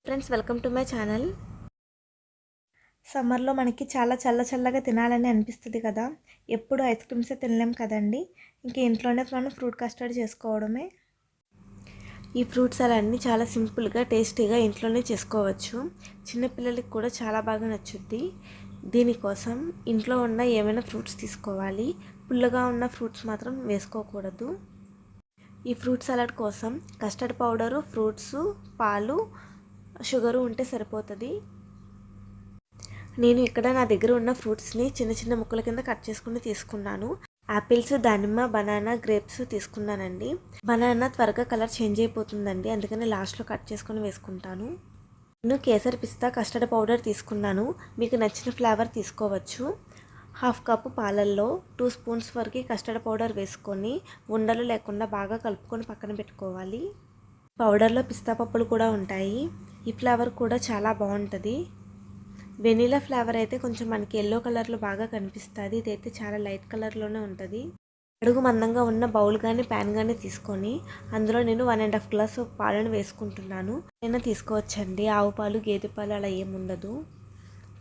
Friends, welcome to my channel. సమ్మర్లో మనకి చాలా చల్లగా తినాలని అనిపిస్తుంది కదా. ఎప్పుడు ఐస్ క్రీమ్సే తినలేం కదండి. ఇంక ఇంట్లోనే మనం ఫ్రూట్ కస్టర్డ్ చేసుకోవడమే. ఈ ఫ్రూట్స్ అన్నీ చాలా సింపుల్గా టేస్టీగా ఇంట్లోనే చేసుకోవచ్చు. చిన్నపిల్లలకి కూడా చాలా బాగా నచ్చుద్ది. దీనికోసం ఇంట్లో ఉన్న ఏమైనా ఫ్రూట్స్ తీసుకోవాలి. పుల్లగా ఉన్న ఫ్రూట్స్ మాత్రం వేసుకోకూడదు. ఈ ఫ్రూట్ సలాడ్ కోసం కస్టర్డ్ పౌడరు, ఫ్రూట్స్, పాలు, షుగరు ఉంటే సరిపోతుంది. నేను ఇక్కడ నా దగ్గర ఉన్న ఫ్రూట్స్ని చిన్న ముక్కల కింద కట్ చేసుకుని తీసుకున్నాను. యాపిల్స్, దానిమ్మ, బనానా, గ్రేప్స్ తీసుకున్నానండి. బనానా త్వరగా కలర్ చేంజ్ అయిపోతుందండి, అందుకని లాస్ట్లో కట్ చేసుకుని వేసుకుంటాను. నేను కేసర్ పిస్తా కస్టర్డ్ పౌడర్ తీసుకున్నాను. మీకు నచ్చిన ఫ్లేవర్ తీసుకోవచ్చు. 1/2 కప్పు పాలల్లో 2 స్పూన్స్ వరకు కస్టర్డ్ పౌడర్ వేసుకొని ఉండలు లేకుండా బాగా కలుపుకొని పక్కన పెట్టుకోవాలి. పౌడర్లో పిస్తా పప్పులు కూడా ఉంటాయి. ఈ ఫ్లేవర్ కూడా చాలా బాగుంటుంది. వెనీలా ఫ్లేవర్ అయితే కొంచెం మనకి ఎల్లో కలర్లో బాగా కనిపిస్తుంది. ఇదైతే చాలా లైట్ కలర్లోనే ఉంటుంది. అడుగు మందంగా ఉన్న బౌల్ కానీ ప్యాన్ కానీ తీసుకొని అందులో నేను 1.5 గ్లాస్ పాలను వేసుకుంటున్నాను. అయినా తీసుకోవచ్చండి. ఆవు పాలు, గేదె పాలు అలా ఏముండదు.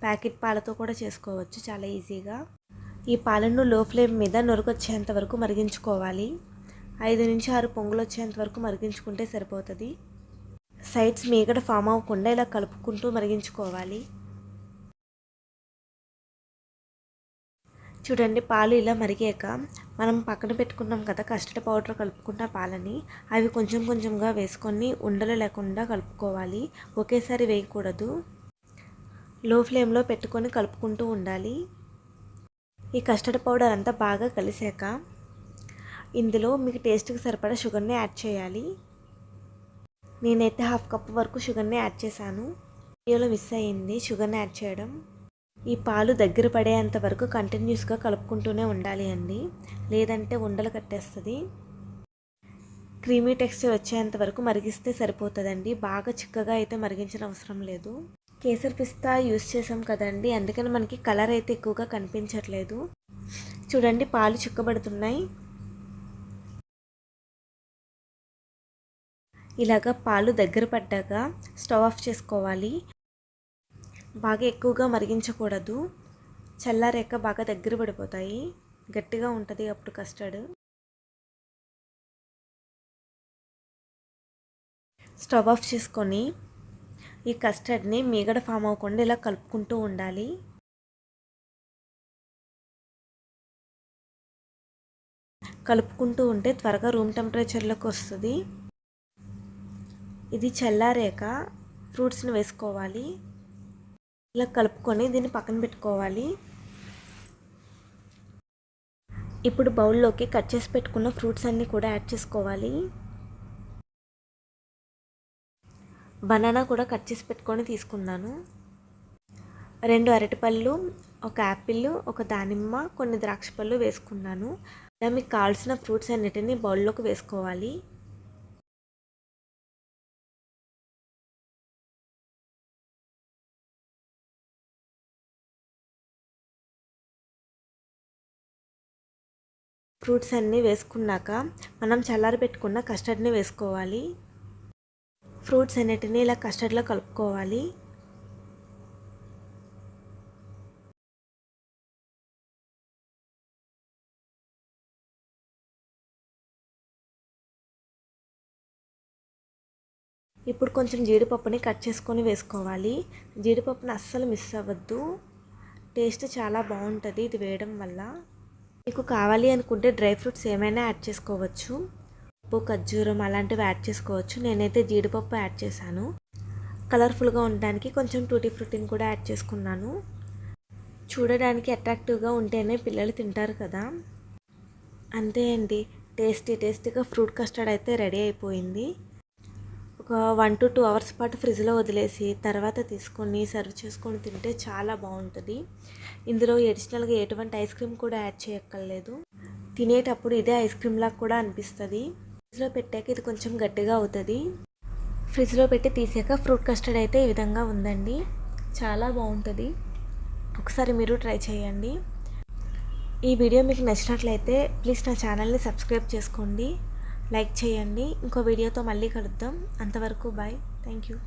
ప్యాకెట్ పాలతో కూడా చేసుకోవచ్చు చాలా ఈజీగా. ఈ పాలను లో ఫ్లేమ్ మీద నొరకొచ్చేంత వరకు మరిగించుకోవాలి. 5 నుంచి 6 పొంగులు వచ్చేంత వరకు మరిగించుకుంటే సరిపోతుంది. సైడ్స్ మీగడ ఫామ్ అవ్వకుండా ఇలా కలుపుకుంటూ మరిగించుకోవాలి. చూడండి, పాలు ఇలా మరిగాక మనం పక్కన పెట్టుకున్నాం కదా కస్టర్డ్ పౌడర్ కలుపుకున్న పాలని, అవి కొంచెంగా వేసుకొని ఉండలు లేకుండా కలుపుకోవాలి. ఒకేసారి వేయకూడదు. లో ఫ్లేమ్లో పెట్టుకొని కలుపుకుంటూ ఉండాలి. ఈ కస్టర్డ్ పౌడర్ అంతా బాగా కలిసాక ఇందులో మీకు టేస్ట్కి సరిపడా షుగర్ని యాడ్ చేయాలి. నేనైతే 1/2 కప్ వరకు షుగర్ని యాడ్ చేశాను. వీడియోలో మిస్ అయ్యింది షుగర్ని యాడ్ చేయడం. ఈ పాలు దగ్గర పడేంత వరకు కంటిన్యూస్గా కలుపుకుంటూనే ఉండాలి అండి, లేదంటే ఉండలు కట్టేస్తుంది. క్రీమీ టెక్స్చర్ వచ్చేంత వరకు మరిగిస్తే సరిపోతుందండి. బాగా చిక్కగా అయితే మరిగించిన అవసరం లేదు. కేసర్ పిస్తా యూస్ చేసాం కదండి, అందుకని మనకి కలర్ అయితే ఎక్కువగా కనిపించట్లేదు. చూడండి, పాలు చిక్కబడుతున్నాయి. ఇలాగ పాలు దగ్గర పడ్డాక స్టవ్ ఆఫ్ చేసుకోవాలి. బాగా ఎక్కువగా మరిగించకూడదు. చల్లారేక బాగా దగ్గర పడిపోతాయి. గట్టిగా ఉంటుంది అప్పుడు కస్టర్డ్. స్టవ్ ఆఫ్ చేసుకొని ఈ కస్టర్డ్ని మీగడ ఫామ్ అవ్వకుండా ఇలా కలుపుకుంటూ ఉండాలి. కలుపుకుంటూ ఉంటే త్వరగా రూమ్ టెంపరేచర్లోకి వస్తుంది. ఇది చల్లారాక ఫ్రూట్స్ని వేసుకోవాలి. ఇలా కలుపుకొని దీన్ని పక్కన పెట్టుకోవాలి. ఇప్పుడు బౌల్లోకి కట్ చేసి పెట్టుకున్న ఫ్రూట్స్ అన్నీ కూడా యాడ్ చేసుకోవాలి. బనానా కూడా కట్ చేసి పెట్టుకొని తీసుకున్నాను. 2 అరటిపళ్ళు, 1 యాపిల్, 1 దానిమ్మ, కొన్ని ద్రాక్ష పళ్ళు వేసుకున్నాను. ఇలా మీకు కావాల్సిన ఫ్రూట్స్ అన్నిటిని బౌల్లోకి వేసుకోవాలి. ఫ్రూట్స్ అన్నీ వేసుకున్నాక మనం చల్లారి పెట్టుకున్న కస్టర్డ్ని వేసుకోవాలి. ఫ్రూట్స్ అన్నిటిని ఇలా కస్టర్డ్లో కలుపుకోవాలి. ఇప్పుడు కొంచెం జీడిపప్పుని కట్ చేసుకొని వేసుకోవాలి. జీడిపప్పుని అస్సలు మిస్ అవ్వద్దు. టేస్ట్ చాలా బాగుంటుంది ఇది వేయడం వల్ల. మీకు కావాలి అనుకుంటే డ్రై ఫ్రూట్స్ ఏమైనా యాడ్ చేసుకోవచ్చు. పప్పు, ఖర్జూరం అలాంటివి యాడ్ చేసుకోవచ్చు. నేనైతే జీడిపప్పు యాడ్ చేశాను. కలర్ఫుల్గా ఉండడానికి కొంచెం టూటీ ఫ్రూటీని కూడా యాడ్ చేసుకున్నాను. చూడడానికి అట్రాక్టివ్గా ఉంటేనే పిల్లలు తింటారు కదా. అంతే అండి, టేస్టీగా ఫ్రూట్ కస్టర్డ్ అయితే రెడీ అయిపోయింది. ఒక 1 to 2 అవర్స్ పాటు ఫ్రిడ్జ్లో వదిలేసి తర్వాత తీసుకొని సర్వ్ చేసుకొని తింటే చాలా బాగుంటుంది. ఇందులో అడిషనల్గా ఎటువంటి ఐస్ క్రీమ్ కూడా యాడ్ చేయక్కర్లేదు. తినేటప్పుడు ఇదే ఐస్ క్రీమ్ లాగా కూడా అనిపిస్తుంది. ఫ్రిడ్జ్లో పెట్టాక ఇది కొంచెం గట్టిగా అవుతుంది. ఫ్రిడ్జ్లో పెట్టి తీసాక ఫ్రూట్ కస్టర్డ్ అయితే ఈ విధంగా ఉందండి. చాలా బాగుంటుంది. ఒకసారి మీరు ట్రై చేయండి. ఈ వీడియో మీకు నచ్చినట్లయితే ప్లీజ్ నా ఛానల్ని సబ్స్క్రైబ్ చేసుకోండి, లైక్ చేయండి. ఇంకో వీడియోతో మళ్ళీ కలుద్దాం. అంతవరకు బాయ్. Thank you.